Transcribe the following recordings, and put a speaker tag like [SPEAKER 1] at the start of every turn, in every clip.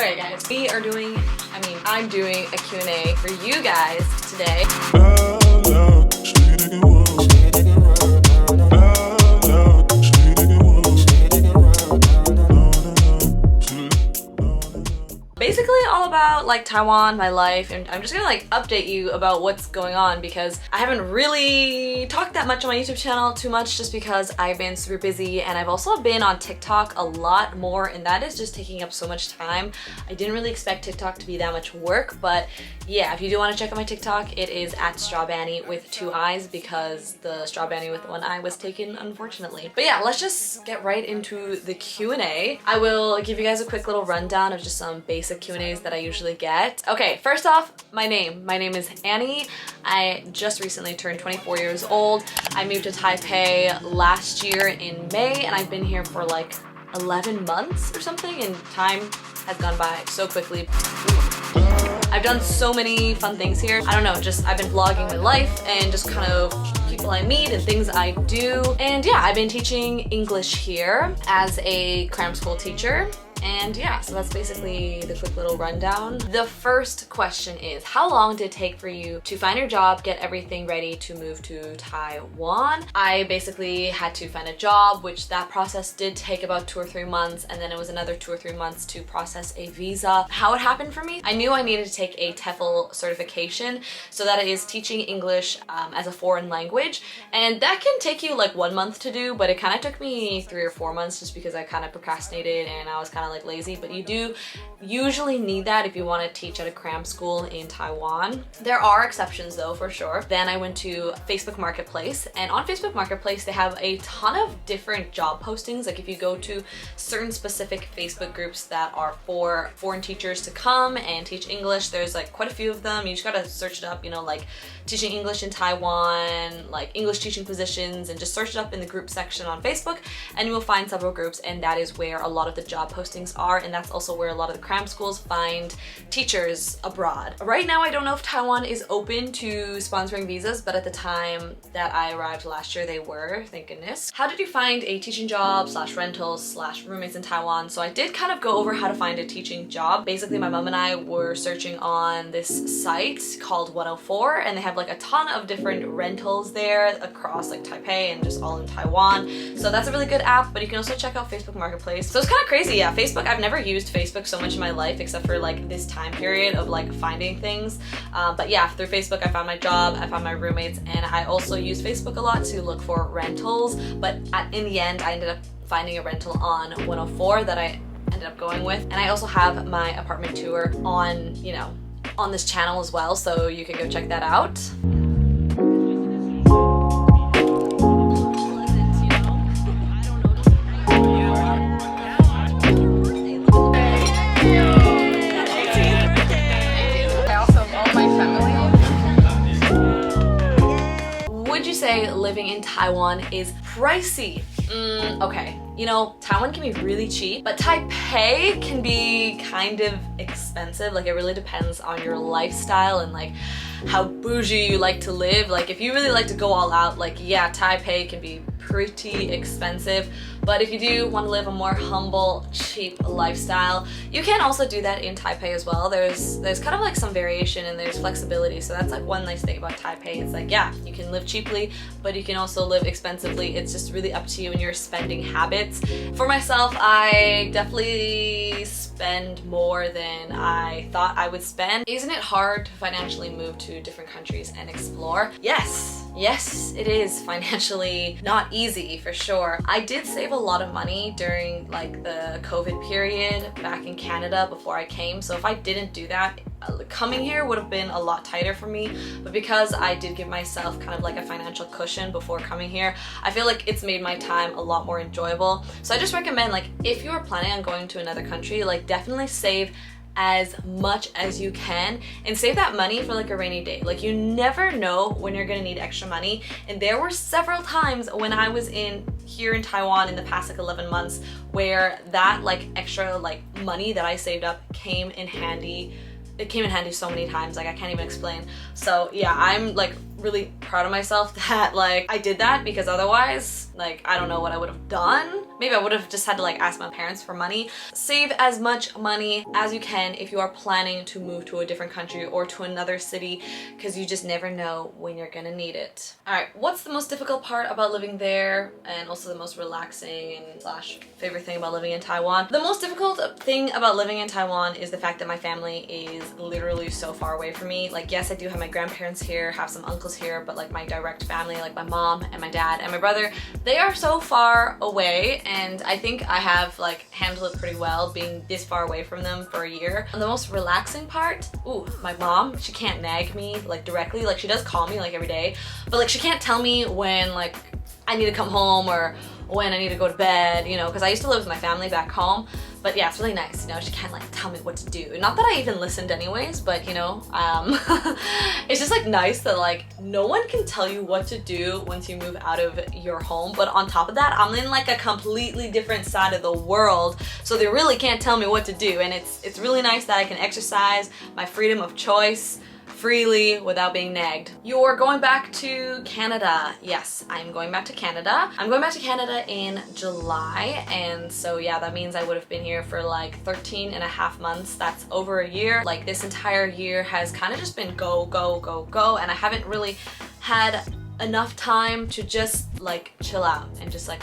[SPEAKER 1] Okay guys, I'm doing a Q&A for you guys today. Basically all about like Taiwan, my life, and I'm just gonna like update you about what's going on because I haven't really talked that much on my YouTube channel too much just because I've been super busy, and I've also been on TikTok a lot more, and that is just taking up so much time. I didn't really expect TikTok to be that much work, but yeah, if you do want to check out my TikTok, it is at strawbanny with 2 eyes because the strawbanny with 1 eye was taken, unfortunately. But yeah, let's just get right into the Q&A. I will give you guys a quick little rundown of just some basic Q&As that I usually get. Okay, first off, my name. My name is Annie. I just recently turned 24 years old. I moved to Taipei last year in May, and I've been here for like 11 months or something, and time has gone by so quickly. I've done so many fun things here. I don't know, just I've been vlogging my life and just kind of people I meet and things I do. And yeah, I've been teaching English here as a cram school teacher. And yeah, so that's basically the quick little rundown. The first question is, how long did it take for you to find your job, get everything ready to move to Taiwan? I basically had to find a job, which that process did take about 2 or 3 months, and then it was another 2 or 3 months to process a visa. How it happened for me? I knew I needed to take a TEFL certification, so that is teaching English as a foreign language, and that can take you like 1 month to do, but it kind of took me 3 or 4 months just because I kind of procrastinated and I was kind of like lazy. But you do usually need that if you want to teach at a cram school in Taiwan. There are exceptions though, for sure. Then I went to Facebook Marketplace, and on Facebook Marketplace they have a ton of different job postings. Like if you go to certain specific Facebook groups that are for foreign teachers to come and teach English, there's like quite a few of them. You just gotta search it up, you know, like teaching English in Taiwan, like English teaching positions, and just search it up in the group section on Facebook and you will find several groups, and that is where a lot of the job postings are, and that's also where a lot of the cram schools find teachers abroad. Right now I don't know if Taiwan is open to sponsoring visas, but at the time that I arrived last year they were, thank goodness. How did you find a teaching job / rentals / roommates in Taiwan? So I did kind of go over how to find a teaching job. Basically my mom and I were searching on this site called 104, and they have like a ton of different rentals there across like Taipei and just all in Taiwan. So that's a really good app, but you can also check out Facebook Marketplace. So it's kind of crazy, yeah. Facebook, I've never used Facebook so much in my life except for like this time period of like finding things. But yeah, through Facebook I found my job, I found my roommates, and I also used Facebook a lot to look for rentals. But in the end I ended up finding a rental on 104 that I ended up going with. And I also have my apartment tour on, you know, on this channel as well, so you can go check that out. Would you say living in Taiwan is pricey? Okay, you know, Taiwan can be really cheap, but Taipei can be kind of expensive. Like it really depends on your lifestyle and like how bougie you like to live. Like if you really like to go all out, like yeah, Taipei can be pretty expensive. But if you do want to live a more humble, cheap lifestyle, you can also do that in Taipei as well. There's kind of like some variation and there's flexibility. So that's like one nice thing about Taipei. It's like, yeah, you can live cheaply, but you can also live expensively. It's just really up to you and your spending habits. For myself, I definitely spend more than I thought I would spend. Isn't it hard to financially move to different countries and explore? Yes, it is financially not easy for sure. I did save a lot of money during like the COVID period back in Canada before I came. So if I didn't do that, coming here would have been a lot tighter for me. But because I did give myself kind of like a financial cushion before coming here, I feel like it's made my time a lot more enjoyable. So I just recommend, like, if you are planning on going to another country, like definitely save as much as you can and save that money for like a rainy day. Like you never know when you're gonna need extra money, and there were several times when I was here in Taiwan in the past like 11 months where that like extra like money that I saved up came in handy. It came in handy so many times, like I can't even explain. So yeah, I'm like really proud of myself that like I did that, because otherwise like I don't know what I would have done. maybe I would have just had to like ask my parents for money. Save as much money as you can if you are planning to move to a different country or to another city, because you just never know when you're gonna need it. All right, what's the most difficult part about living there, and also the most relaxing and slash favorite thing about living in Taiwan? The most difficult thing about living in Taiwan is the fact that my family is literally so far away from me. Like, yes, I do have my grandparents here, have some uncles here, but like my direct family, like my mom and my dad and my brother, they are so far away, and I think I have like handled it pretty well being this far away from them for a year. And the most relaxing part, ooh, my mom, she can't nag me like directly. Like, she does call me like every day, but like she can't tell me when like I need to come home or when I need to go to bed, you know, because I used to live with my family back home. But yeah, it's really nice, you know, she can't like tell me what to do. Not that I even listened anyways, but you know, it's just like nice that like no one can tell you what to do once you move out of your home. But on top of that, I'm in like a completely different side of the world, so they really can't tell me what to do. And it's really nice that I can exercise my freedom of choice freely without being nagged. You're going back to Canada. Yes, I'm going back to Canada. I'm going back to Canada in July, and so yeah, that means I would have been here for like 13 and a half months. That's over a year. Like, this entire year has kind of just been go, go, go, go, and I haven't really had enough time to just like chill out and just like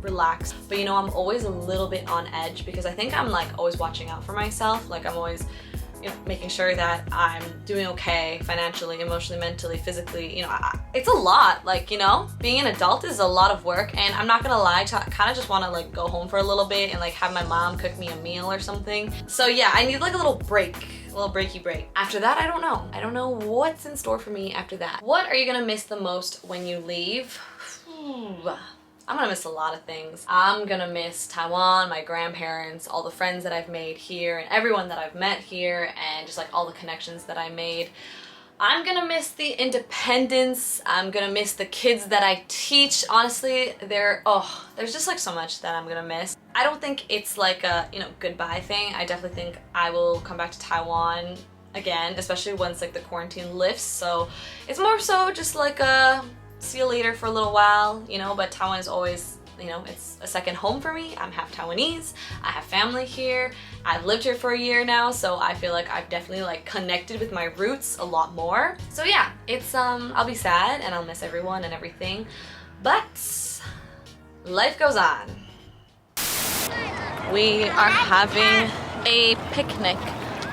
[SPEAKER 1] relax. But you know, I'm always a little bit on edge because I think I'm like always watching out for myself. Like, I'm always, you know, making sure that I'm doing okay financially, emotionally, mentally, physically. You know, it's a lot. Like, you know, being an adult is a lot of work, and I'm not gonna lie, I kind of just want to like go home for a little bit and like have my mom cook me a meal or something. So yeah, I need like a little break, a little breaky break. After that, I don't know. I don't know what's in store for me after that. What are you gonna miss the most when you leave? I'm gonna miss a lot of things. I'm gonna miss Taiwan, my grandparents, all the friends that I've made here, and everyone that I've met here, and just like all the connections that I made. I'm gonna miss the independence. I'm gonna miss the kids that I teach. Honestly, there's just like so much that I'm gonna miss. I don't think it's like a, you know, goodbye thing. I definitely think I will come back to Taiwan again, especially once like the quarantine lifts. So it's more so just like a see you later for a little while, you know, but Taiwan is always, you know, it's a second home for me. I'm half Taiwanese, I have family here, I've lived here for a year now, so I feel like I've definitely like connected with my roots a lot more. So yeah, it's I'll be sad and I'll miss everyone and everything, but life goes on. We are having a picnic,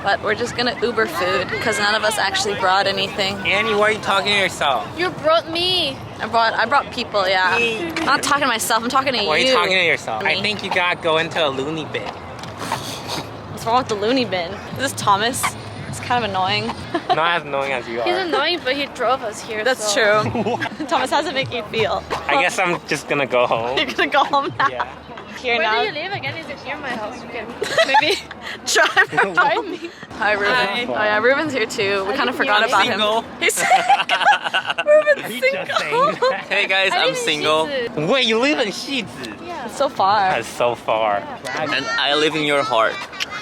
[SPEAKER 1] but we're just gonna Uber food because none of us actually brought anything.
[SPEAKER 2] Annie, why are you talking to yourself?
[SPEAKER 3] You brought me.
[SPEAKER 1] I brought people, yeah. I'm not talking to myself, I'm talking to you.
[SPEAKER 2] Why are you talking to yourself?
[SPEAKER 1] Me.
[SPEAKER 2] I think you gotta go into a loony bin.
[SPEAKER 1] What's wrong with the loony bin? This is Thomas. It's kind of annoying.
[SPEAKER 2] Not as annoying as you are.
[SPEAKER 3] He's annoying, but he drove us here.
[SPEAKER 1] That's
[SPEAKER 3] so.
[SPEAKER 1] true. Thomas, how's it make you feel?
[SPEAKER 2] I guess I'm just gonna go home.
[SPEAKER 1] You're gonna go home now?
[SPEAKER 2] Yeah.
[SPEAKER 1] Here
[SPEAKER 3] Where
[SPEAKER 1] now.
[SPEAKER 3] do you live again? Is it near my house? You can maybe
[SPEAKER 1] drive me. Hi, Ruben.
[SPEAKER 2] Hi.
[SPEAKER 1] Oh yeah, Ruben's here too. We kind of forgot
[SPEAKER 3] he's
[SPEAKER 1] about
[SPEAKER 2] single.
[SPEAKER 1] him. He's single. Ruben's
[SPEAKER 2] He just
[SPEAKER 1] single.
[SPEAKER 2] saying.
[SPEAKER 4] Hey guys,
[SPEAKER 3] I
[SPEAKER 4] I'm
[SPEAKER 3] live in
[SPEAKER 4] single,
[SPEAKER 3] Shizu.
[SPEAKER 2] Wait, you live in Shizu?
[SPEAKER 3] Yeah.
[SPEAKER 1] It's so far.
[SPEAKER 2] That's so far.
[SPEAKER 4] and I live in your heart.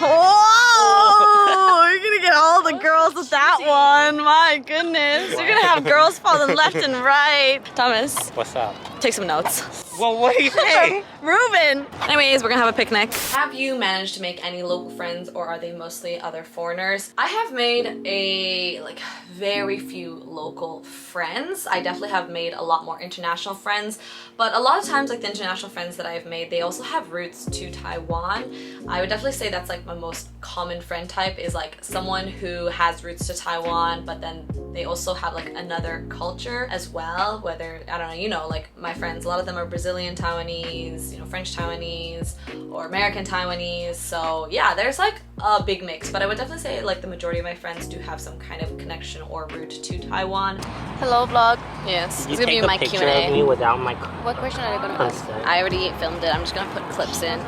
[SPEAKER 1] Whoa! You're gonna get all the girls with that one. My goodness. You're gonna have girls falling left and right. Thomas,
[SPEAKER 2] What's up?
[SPEAKER 1] take some notes.
[SPEAKER 2] Well, what do you say?
[SPEAKER 1] Ruben! Anyways, we're gonna have a picnic. Have you managed to make any local friends, or are they mostly other foreigners? I have made very few local friends. I definitely have made a lot more international friends, but a lot of times like the international friends that I've made, they also have roots to Taiwan. I would definitely say that's like my most common friend type, is like someone who has roots to Taiwan, but then they also have like another culture as well, whether, I don't know, you know, like my friends, a lot of them are Brazilian Taiwanese, you know, French Taiwanese, or American Taiwanese. So yeah, there's like a big mix, but I would definitely say like the majority of my friends do have some kind of connection or root to Taiwan.
[SPEAKER 3] Hello, vlog.
[SPEAKER 1] Yes,
[SPEAKER 2] Did
[SPEAKER 1] it's
[SPEAKER 2] you
[SPEAKER 1] gonna
[SPEAKER 2] take
[SPEAKER 1] be
[SPEAKER 2] a
[SPEAKER 1] my
[SPEAKER 2] picture
[SPEAKER 1] Q&A.
[SPEAKER 2] of me without my
[SPEAKER 3] What question are you gonna ask?
[SPEAKER 2] consent?
[SPEAKER 1] I already filmed it. I'm just gonna put clips in.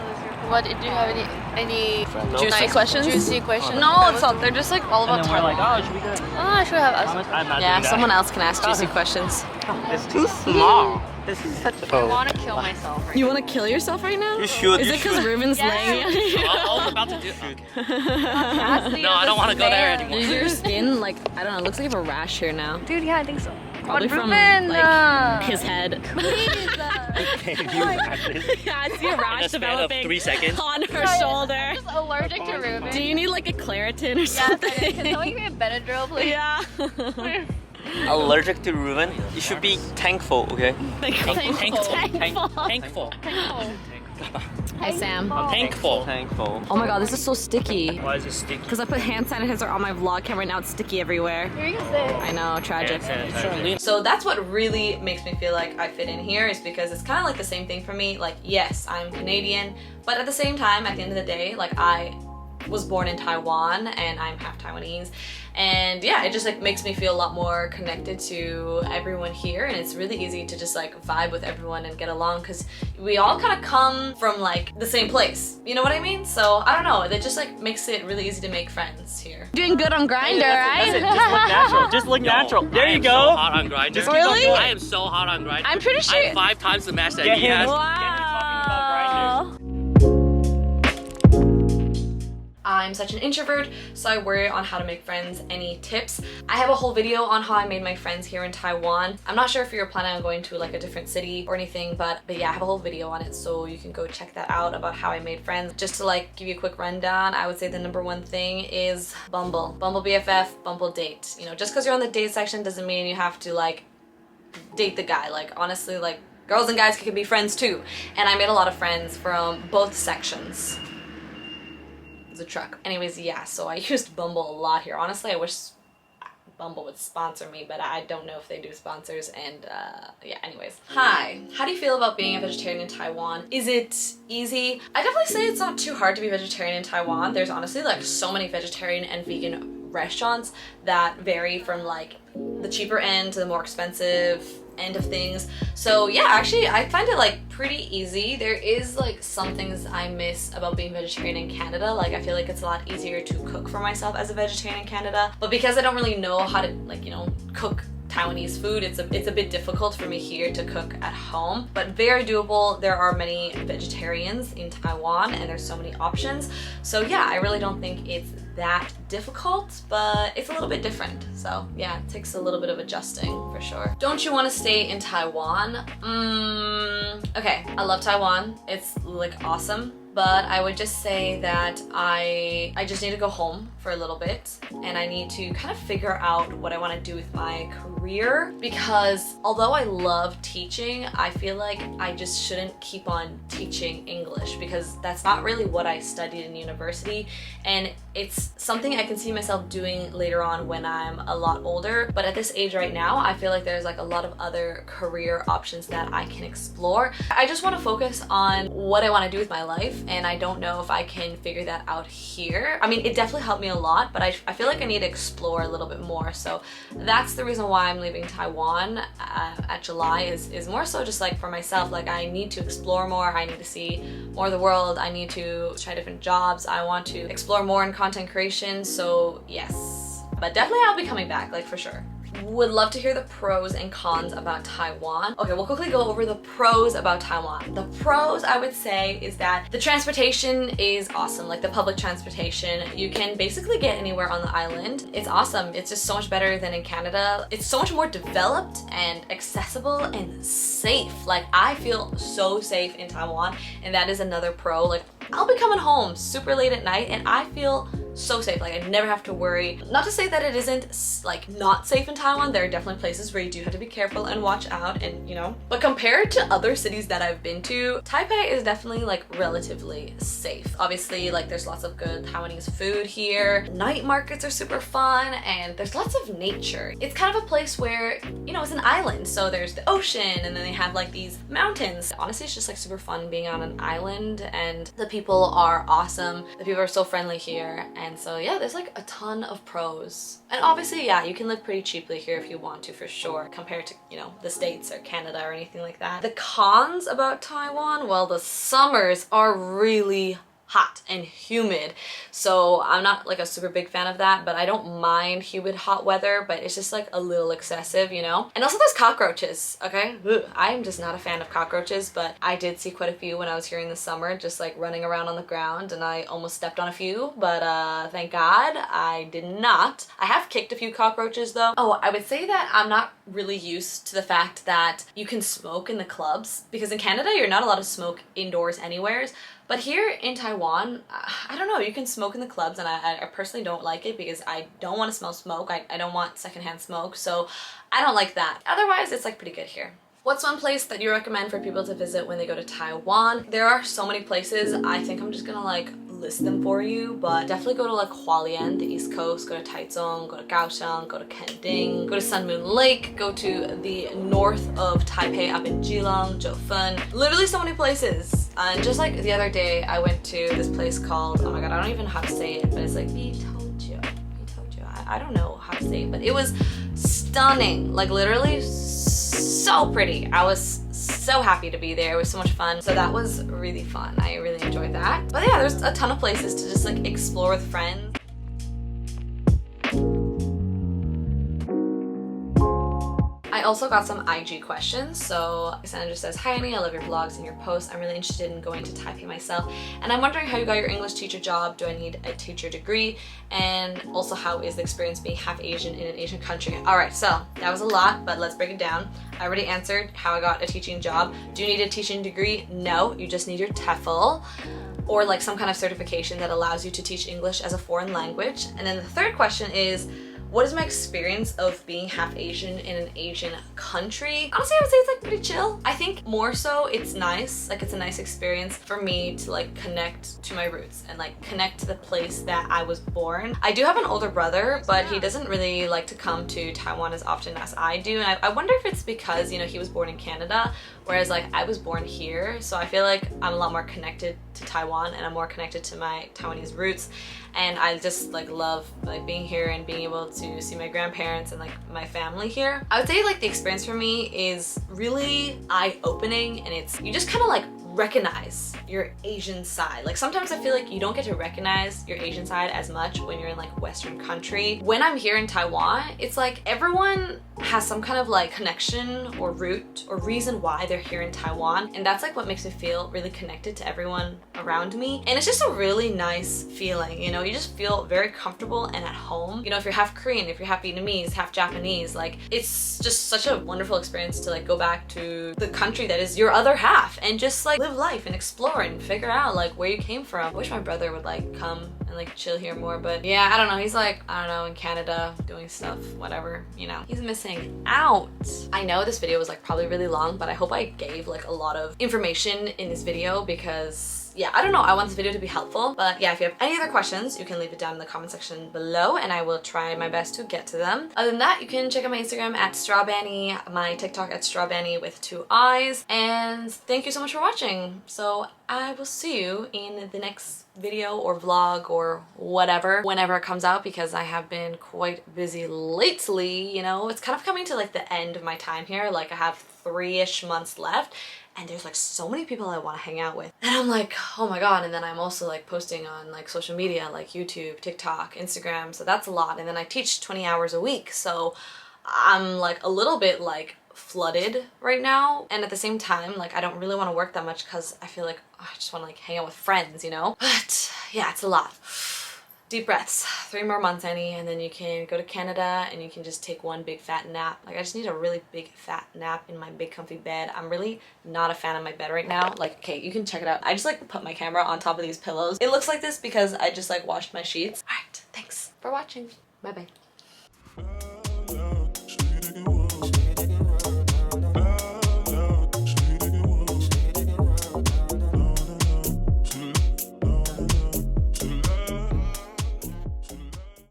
[SPEAKER 3] What do you have any
[SPEAKER 1] Juicy
[SPEAKER 3] nice
[SPEAKER 1] questions?
[SPEAKER 3] Juicy questions?
[SPEAKER 1] No, it's all, they're just like all about Taiwan.
[SPEAKER 2] oh, should we go?
[SPEAKER 3] Oh, I should have asked.
[SPEAKER 2] I'm not
[SPEAKER 1] Yeah,
[SPEAKER 2] doing
[SPEAKER 1] someone
[SPEAKER 2] that.
[SPEAKER 1] else can ask juicy questions.
[SPEAKER 2] It's too small. This is such a...
[SPEAKER 3] I want to kill myself right
[SPEAKER 1] You want to kill yourself right now?
[SPEAKER 4] You should.
[SPEAKER 1] Is it because Ruben's laying on you?
[SPEAKER 4] I was about to do it.
[SPEAKER 3] now.
[SPEAKER 4] No, I don't want to go there anymore.
[SPEAKER 1] Is your skin like, I don't know, it looks like you have a rash here now.
[SPEAKER 3] Dude, yeah, I think so.
[SPEAKER 1] Probably
[SPEAKER 3] But
[SPEAKER 1] from
[SPEAKER 3] Ruben,
[SPEAKER 1] like his head.
[SPEAKER 3] Please,
[SPEAKER 5] Yeah, I see a rash
[SPEAKER 4] In a span of
[SPEAKER 5] developing
[SPEAKER 4] 3 seconds.
[SPEAKER 5] on her shoulder.
[SPEAKER 3] I'm just allergic to Reuben.
[SPEAKER 5] Do you need like a Claritin or
[SPEAKER 3] Yes,
[SPEAKER 5] something?
[SPEAKER 3] I do. Can someone give me a Benadryl, please?
[SPEAKER 5] Yeah.
[SPEAKER 2] Allergic to rumen? You should be thankful, okay?
[SPEAKER 4] Thankful.
[SPEAKER 5] Thankful. Hi, Sam.
[SPEAKER 4] Thankful.
[SPEAKER 2] Thankful.
[SPEAKER 5] Oh my god, this is so sticky.
[SPEAKER 4] Why is it sticky?
[SPEAKER 5] Because I put hand sanitizer on my vlog camera and now it's sticky everywhere.
[SPEAKER 3] Here you sit.
[SPEAKER 5] I know, tragic.
[SPEAKER 1] So that's what really makes me feel like I fit in here, is because it's kind of like the same thing for me. Like, yes, I'm Canadian, but at the same time, at the end of the day, like, I was born in Taiwan and I'm half Taiwanese, and yeah, it just like makes me feel a lot more connected to everyone here, and it's really easy to just like vibe with everyone and get along because we all kind of come from like the same place, you know what I mean? So I don't know, it just like makes it really easy to make friends here.
[SPEAKER 5] Doing good on Grindr, right?
[SPEAKER 2] Just look natural. Just look natural. There you
[SPEAKER 4] I am
[SPEAKER 2] go.
[SPEAKER 4] so hot on Grindr.
[SPEAKER 2] Just
[SPEAKER 5] keep on Really? going.
[SPEAKER 4] I am so hot on Grindr.
[SPEAKER 5] I'm pretty sure-
[SPEAKER 4] I'm 5 times the match that
[SPEAKER 2] Get
[SPEAKER 4] he
[SPEAKER 2] him.
[SPEAKER 4] has.
[SPEAKER 5] Wow.
[SPEAKER 1] I'm such an introvert, so I worry on how to make friends. Any tips? I have a whole video on how I made my friends here in Taiwan. I'm not sure if you're planning on going to like a different city or anything, but yeah, I have a whole video on it, so you can go check that out about how I made friends. Just to like give you a quick rundown, I would say the #1 thing is Bumble. Bumble BFF, Bumble date. You know, just because you're on the date section doesn't mean you have to like date the guy. Like, honestly, like, girls and guys can be friends too. And I made a lot of friends from both sections. A truck. Anyways, yeah, so I used Bumble a lot here. Honestly, I wish Bumble would sponsor me, but I don't know if they do sponsors, and yeah, anyways. Hi, how do you feel about being a vegetarian in Taiwan? Is it easy? I definitely say it's not too hard to be vegetarian in Taiwan. There's honestly like so many vegetarian and vegan restaurants that vary from like the cheaper end to the more expensive end of things. So yeah, actually I find it like pretty easy. There is like some things I miss about being vegetarian in Canada. Like, I feel like it's a lot easier to cook for myself as a vegetarian in Canada, but because I don't really know how to, like, you know, cook Taiwanese food, it's a bit difficult for me here to cook at home, but very doable. There are many vegetarians in Taiwan and there's so many options. So yeah, I really don't think it's that difficult, but it's a little bit different. So yeah, it takes a little bit of adjusting for sure. Don't you want to stay in Taiwan? Okay, I love Taiwan. It's like awesome. But I would just say that I just need to go home for a little bit, and I need to kind of figure out what I want to do with my career, because although I love teaching, I feel like I just shouldn't keep on teaching English, because that's not really what I studied in university, and it's something I can see myself doing later on when I'm a lot older. But at this age right now, I feel like there's like a lot of other career options that I can explore. I just want to focus on what I want to do with my life, and I don't know if I can figure that out here. I mean, it definitely helped me a lot, but I feel like I need to explore a little bit more. So that's the reason why I'm leaving Taiwan at July, is more so just like for myself. Like, I need to explore more, I need to see more of the world, I need to try different jobs, I want to explore more in content creation. So yes, but definitely I'll be coming back, like, for sure. Would love to hear the pros and cons about Taiwan. Okay, we'll quickly go over the pros about Taiwan. The pros, I would say, is that the transportation is awesome. Like, the public transportation, you can basically get anywhere on the island. It's awesome. It's just so much better than in Canada. It's so much more developed and accessible and safe. Like, I feel so safe in Taiwan, and that is another pro. Like, I'll be coming home super late at night and I feel so safe. Like, I never have to worry. Not to say that it isn't like not safe in Taiwan. There are definitely places where you do have to be careful and watch out, and you know, but compared to other cities that I've been to, Taipei is definitely like relatively safe. Obviously, like, there's lots of good Taiwanese food here. Night markets are super fun, and there's lots of nature. It's kind of a place where, you know, it's an island, so there's the ocean and then they have like these mountains. Honestly, it's just like super fun being on an island, and the people are awesome. The people are so friendly here. And so yeah, there's like a ton of pros. And obviously, yeah, you can live pretty cheaply here if you want to, for sure, compared to, you know, the States or Canada or anything like that. The cons about Taiwan, well, the summers are really hot and humid, so I'm not like a super big fan of that, but I don't mind humid hot weather, but it's just like a little excessive, you know? And also there's cockroaches, okay? Ugh, I'm just not a fan of cockroaches, but I did see quite a few when I was here in the summer, just like running around on the ground, and I almost stepped on a few, but thank God I did not. I have kicked a few cockroaches though. Oh, I would say that I'm not really used to the fact that you can smoke in the clubs, because in Canada you're not allowed to smoke indoors anywheres. But here in Taiwan, I don't know, you can smoke in the clubs, and I personally don't like it because I don't want to smell smoke. I don't want secondhand smoke, so I don't like that. Otherwise, it's like pretty good here. What's one place that you recommend for people to visit when they go to Taiwan? There are so many places. I think I'm just gonna like list them for you, but definitely go to like Hualien, the East Coast, go to Taichung, go to Kaohsiung, go to Kending, go to Sun Moon Lake, go to the north of Taipei up in Geelong, Jiufen. Literally so many places. And just like the other day, I went to this place called, oh my god, I don't even know how to say it, but it's like Bitojo. I don't know how to say it, but it was stunning. Like literally so pretty. I was so happy to be there. It was so much fun. So that was really fun. I really enjoyed that. But yeah, there's a ton of places to just like explore with friends. I also got some IG questions. So Sandra just says, "Hi Annie, I love your vlogs and your posts. I'm really interested in going to Taipei myself, and I'm wondering how you got your English teacher job. Do I need a teacher degree? And also, how is the experience being half Asian in an Asian country?" All right, so that was a lot, but let's break it down. I already answered how I got a teaching job. Do you need a teaching degree? No, you just need your TEFL, or like some kind of certification that allows you to teach English as a foreign language. And then the third question is, what is my experience of being half Asian in an Asian country? Honestly, I would say it's like pretty chill. I think more so it's nice, like it's a nice experience for me to like connect to my roots and like connect to the place that I was born. I do have an older brother, but he doesn't really like to come to Taiwan as often as I do, and I wonder if it's because, you know, he was born in Canada, whereas like I was born here, so I feel like I'm a lot more connected to Taiwan and I'm more connected to my Taiwanese roots. And I just like love like being here and being able to see my grandparents and like my family here. I would say like the experience for me is really eye-opening, and it's, you just kind of like recognize your Asian side. Like sometimes I feel like you don't get to recognize your Asian side as much when you're in like Western country. When I'm here in Taiwan, it's like everyone has some kind of like connection or root or reason why they're here in Taiwan, and that's like what makes me feel really connected to everyone around me. And it's just a really nice feeling, you know, you just feel very comfortable and at home. You know, if you're half Korean, if you're half Vietnamese, half Japanese, like it's just such a wonderful experience to like go back to the country that is your other half and just like live life and explore and figure out like where you came from. I wish my brother would like come and like chill here more, but yeah, I don't know, he's like, I don't know, in Canada doing stuff, whatever, you know, he's missing out. I know this video was like probably really long, but I hope I gave like a lot of information in this video because yeah, I don't know, I want this video to be helpful. But yeah, if you have any other questions, you can leave it down in the comment section below and I will try my best to get to them. Other than that, you can check out my Instagram at strawbanny, my TikTok at strawbanny with 2 eyes, and thank you so much for watching. So I will see you in the next video or vlog or whatever, whenever it comes out, because I have been quite busy lately, you know. It's kind of coming to like the end of my time here. Like I have 3-ish months left, and there's like so many people I want to hang out with, and I'm like, oh my god. And then I'm also like posting on like social media like YouTube, TikTok, Instagram, so that's a lot. And then I teach 20 hours a week, so I'm like a little bit like flooded right now, and at the same time like I don't really want to work that much because I feel like I just want to like hang out with friends, you know. But yeah, it's a lot. Deep breaths. 3 more months, Annie, and then you can go to Canada and you can just take one big fat nap. Like I just need a really big fat nap in my big comfy bed. I'm really not a fan of my bed right now. Like, okay, you can check it out. I just like put my camera on top of these pillows. It looks like this because I just like washed my sheets. All right, thanks for watching. Bye bye.